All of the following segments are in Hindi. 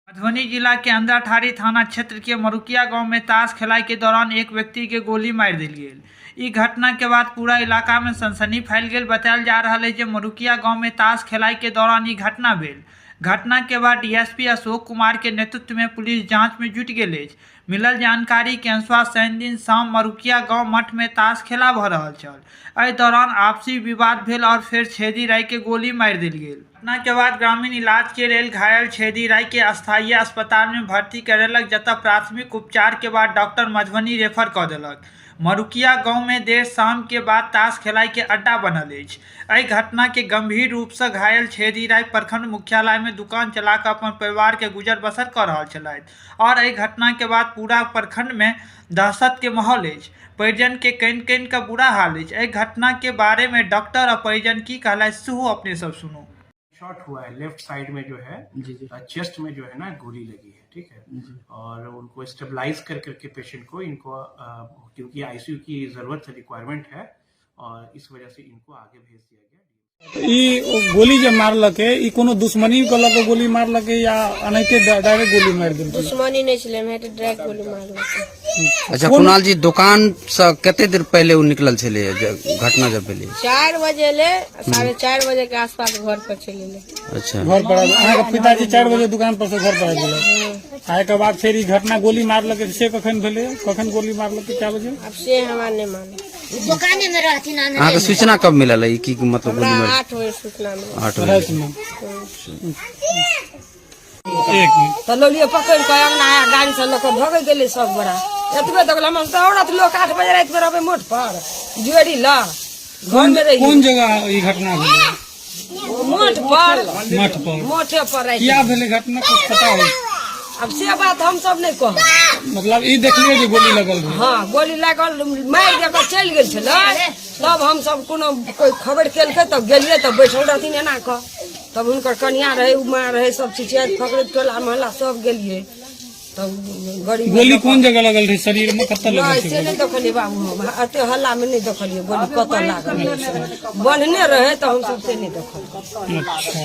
मधुबनी जिला के अंदरठारी थाना क्षेत्र के मरुकिया गांव में ताश खेलाय के दौरान एक व्यक्ति के गोली मार दिल गेल। ई घटना के बाद पूरा इलाका में सनसनी फैल गेल। बतायल जा रहा है कि मरुकिया गांव में ताश खेलाय के दौरान ई घटना भेल। घटना के बाद डीएसपी अशोक कुमार के नेतृत्व में पुलिस जांच में जुट गेल अछि। मिलल जानकारी के अनुसार शनि दिन शाम मरुकिया गांव मठ में ताश खेला भ रहल छल। एहि दौरान आपसी विवाद भेल और फिर छेदी राय के गोली मार दिल गेल। घटना के बाद ग्रामीण इलाज के लेल घायल छेदी राय के अस्थायी अस्पताल में भर्ती करेलक, जतऽ प्राथमिक उपचार के बाद डॉक्टर मधुबनी रेफर कऽ देलक। मरुकिया गांव में देर शाम के बाद ताश खेलाय के अड्डा बनल अछि। एहि घटना के गंभीर रूप से घायल छेदी राय प्रखंड मुख्यालय में दुकान चला कर अपन परिवार के गुजर बसर कर रहल छलथि और एहि घटना के बाद पूरा प्रखंड में दहशत के माहौल अछि। परिजन के कनि कनि का बुरा हाल अछि। एहि घटना के बारे में डॉक्टर और परिजन की कहला सेहो अपने सब सुनो। शॉट हुआ है लेफ्ट साइड में जो है चेस्ट में जो है ना गोली लगी है, ठीक है। और उनको स्टेबलाइज करके पेशेंट को इनको क्योंकि आईसीयू की जरूरत रिक्वायरमेंट है और इस वजह से इनको आगे भेज दिया गया। ई गोली जो मारलके ई कोनो दुश्मनी के लगे गोली मारलके या अनैते डायरेक्ट गोली मार देल? दुश्मनी नहीं छले, मैं तो डायरेक्ट गोली मारलके। अच्छा, कुणाल जी दुकान से कते देर पहले वो निकलल छले घटना जब भेलै? 4 बजे ले 4:30 बजे के आसपास घर पर चले ले। अच्छा, घर पर अहाँ के पिताजी 4 बजे दुकान पर से घर पर आबि गेलै। आए के बाद फिर ई घटना गोली मारलके से कखन भेलै? कखन गोली मारलके? क्या बजे? अब से हमरा नहीं मालूम। दुकाने में रहती ना। अहाँ के सूचना कब मिलल है की मतलब गोली मार? 8 बजे सूचना मिला। 8 बजे एक मिनट तो लोलिए पकड़ के अंगना गाड़ी से लोग भगे गेले सब बड़ा एतबे तक हम तो औरत लोग 8 बजे रात में रहबे मोट पर जोड़ी ला घर में रही। कौन जगह ई घटना भेलै? मोट पर मठ पर। मोटे पर रही। क्या भेलै घटना कुछ पता है? अब से बात हम सब नहीं कह। मतलब ई देखलिए जे गोली लगल है? हाँ, गोली लागल मार दे के चल गेल छले। तब हम सब कोनो कोई खबर केलके तब गेलिए तब बैठल रहथिन एना क। तब हुनकर कन्या रहे उमा रहे सब चीज पकड़े टोला मोहल्ला सब गेलिए। तब गोली कौन जगह लगल रही? शरीर में कत्ता लगल नहीं से नहीं देखलिए बाबू, हम अते हल्ला में नहीं देखलिए गोली कत्ता लागल बनने रहे तो हम सब से नहीं देखल। अच्छा,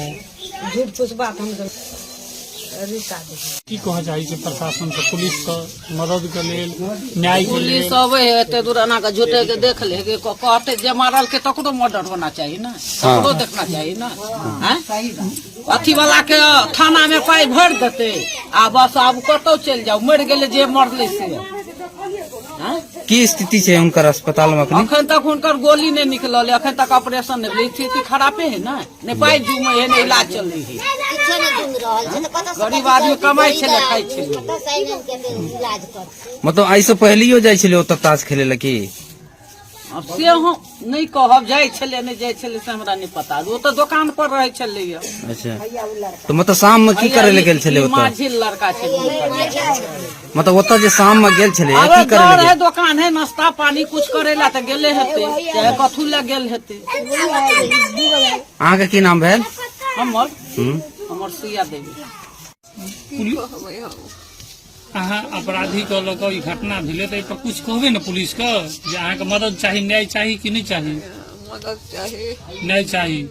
झूठ फूस बात हम रिश्ता दे की कह जाइ छै प्रशासन से पुलिस के मदद के लेल न्याय के लेल? पुलिस अबे है एते दूर एना के झूठे के देख ले के कहते जे मारल के तकरो मर्डर होना चाहिए ना, तकरो देखना चाहिए ना। हैं अथी वाला के थाना में पाई भर देते आ बस आब कतौ चल जाओ, मर गेले जे मरले से। की स्थिति छै हुनकर अस्पताल में? अखन तक हुनकर गोली नहीं निकलल, अखन तक ऑपरेशन नहीं भेल। स्थिति खराबे है ना, ने पाई जुमे है ने इलाज चल रही है। गरीब आदमी कमाई छले खाई छले। मतलब ऐसे पहलियो जाइ छले ओतऽ ताश खेले लकी? अब से हम नहीं कहब जाय छले नहीं जाय छले से हमरा नहीं पता। वो तो दुकान पर रहे छले। अच्छा, तो मतलब शाम में की करे ले गेल छले ओतऽ? माझिल लड़का छले। मतलब ओतऽ जे शाम में गेल छले अरे की करे ले है दुकान है नाश्ता पानी कुछ करेला तो गेले हेते, चाहे कथु ले गेल हेते। अहाँ के की नाम भेल? हमर सुइया देवी। अहाँ अपराधी के लऽ कऽ ई घटना भेलै तऽ एहिपर कुछ कहबै ने पुलिस के जे अहाँके मदद चाही, न्याय चाही कि नहीं चाही? मदद चाही, न्याय चाही।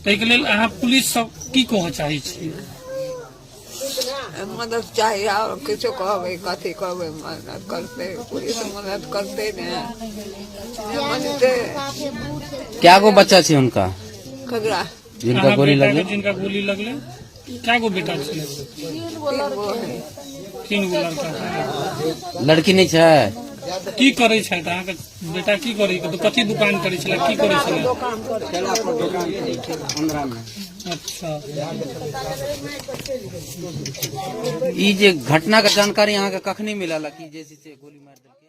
ताहि के लेल अहाँ पुलिस सब की कहऽ चाहै छी? मदद चाहिए और किछो कहबे कथी कहबे, मदद करते पुलिस मदद करते ने मनते। क्या गो बच्चा छै हुनका कगरा जिनका गोली लगले? जिनका गोली लगले क्या गो बेटा छलै? 3 गो लड़का है। लड़की नहीं छै? की करे छै अहाँके बेटा? की करे तो कथी दुकान करे छलै? की करे छलै? अच्छा, ई जे घटना के जानकारी अहाँके कखनी मिलल कि जैसे से गोली मार देलकै?